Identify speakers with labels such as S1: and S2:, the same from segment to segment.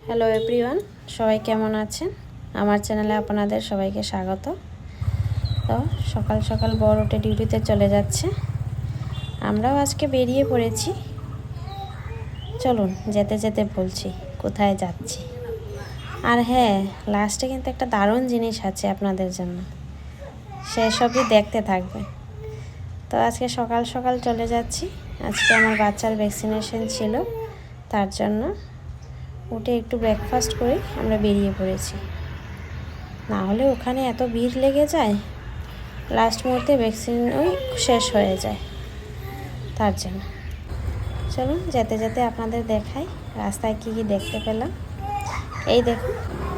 S1: Hello everyone, সবাই কেমন আছেন? আমার চ্যানেলে আপনাদের সবাইকে স্বাগত। তো সকাল সকাল বর উঠে ডিউটিতে চলে যাচ্ছে, আমরাও আজকে বেরিয়ে পড়েছি। চলুন যেতে যেতে বলছি কোথায় যাচ্ছি। আর হ্যাঁ, লাস্টে কিন্তু একটা দারুণ জিনিস আছে আপনাদের জন্য, সেসবই দেখতে থাকবেন। তো আজকে সকাল সকাল চলে যাচ্ছি। আজকে আমার বাচ্চার ভ্যাকসিনেশন ছিল, তার জন্য উঠে একটু ব্রেকফাস্ট করে আমরা বেরিয়ে পড়েছি। না হলে ওখানে এত ভিড় লেগে যায়, লাস্ট মুহূর্তে ভ্যাকসিন শেষ হয়ে যায়, তার জন্য। চলুন যেতে যেতে আপনাদের দেখাই রাস্তায় কী কী দেখতে পেলাম। এই দেখুন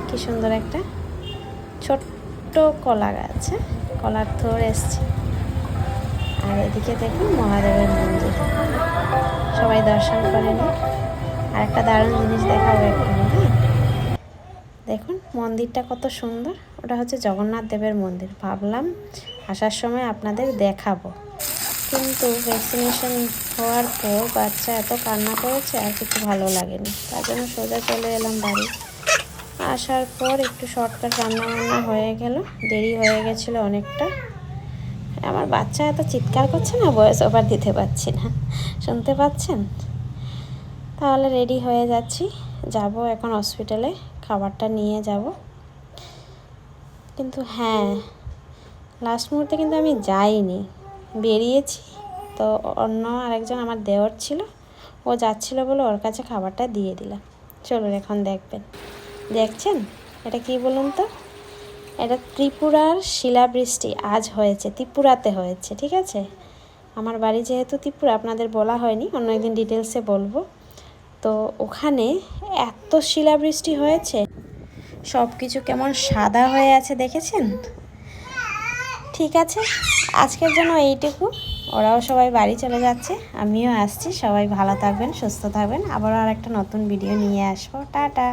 S1: কি সুন্দর একটা ছোট্ট কলা গাছ, কলার থোড় এসছে। আর এদিকে দেখুন মহাদেবের মন্দির, সবাই দর্শন করে নিন। আর একটা দারুণ জিনিস দেখাবো এখানে। হ্যাঁ, দেখুন মন্দিরটা কত সুন্দর। ওটা হচ্ছে জগন্নাথ দেবের মন্দির। ভাবলাম আসার সময় আপনাদের দেখাবো, কিন্তু ভ্যাকসিনেশন হওয়ার পর বাচ্চা এত কান্না করেছে, আর কিছু ভালো লাগেনি। তার জন্য সোজা চলে এলাম বাড়ি। আসার পর একটু শর্টকাট রান্নাবান্না হয়ে গেল, দেরি হয়ে গেছিলো অনেকটা। আমার বাচ্চা এত চিৎকার করছে না, ভয়েস ওভার দিতে পারছি না, শুনতে পাচ্ছেন? তাহলে রেডি হয়ে যাচ্ছি, যাব এখন হসপিটালে, খাবারটা নিয়ে যাব। কিন্তু হ্যাঁ, লাস্ট মুহূর্তে কিন্তু আমি যাইনি, বেরিয়েছি। তো অন্য আরেকজন আমার দেওর ছিল, ও যাচ্ছিল বলে ওর কাছে খাবারটা দিয়ে দিলাম। চলুন এখন দেখবেন। দেখছেন এটা কি বলুন তো? এটা ত্রিপুরার শিলাবৃষ্টি আজ হয়েছে, ত্রিপুরাতে হয়েছে, ঠিক আছে? আমার বাড়ি যেহেতু ত্রিপুরা, আপনাদের বলা হয়নি, অন্য একদিন ডিটেলসে বলবো। তো ওখানে এত শিলাবৃষ্টি হয়েছে, সব কিছু কেমন সাদা হয়ে আছে দেখেছেন? ঠিক আছে, আজকের জন্য এইটুকু। ওরাও সবাই বাড়ি চলে যাচ্ছে, আমিও আসছি। সবাই ভালো থাকবেন, সুস্থ থাকবেন। আবারও আর একটা নতুন ভিডিও নিয়ে আসবো। টাটা।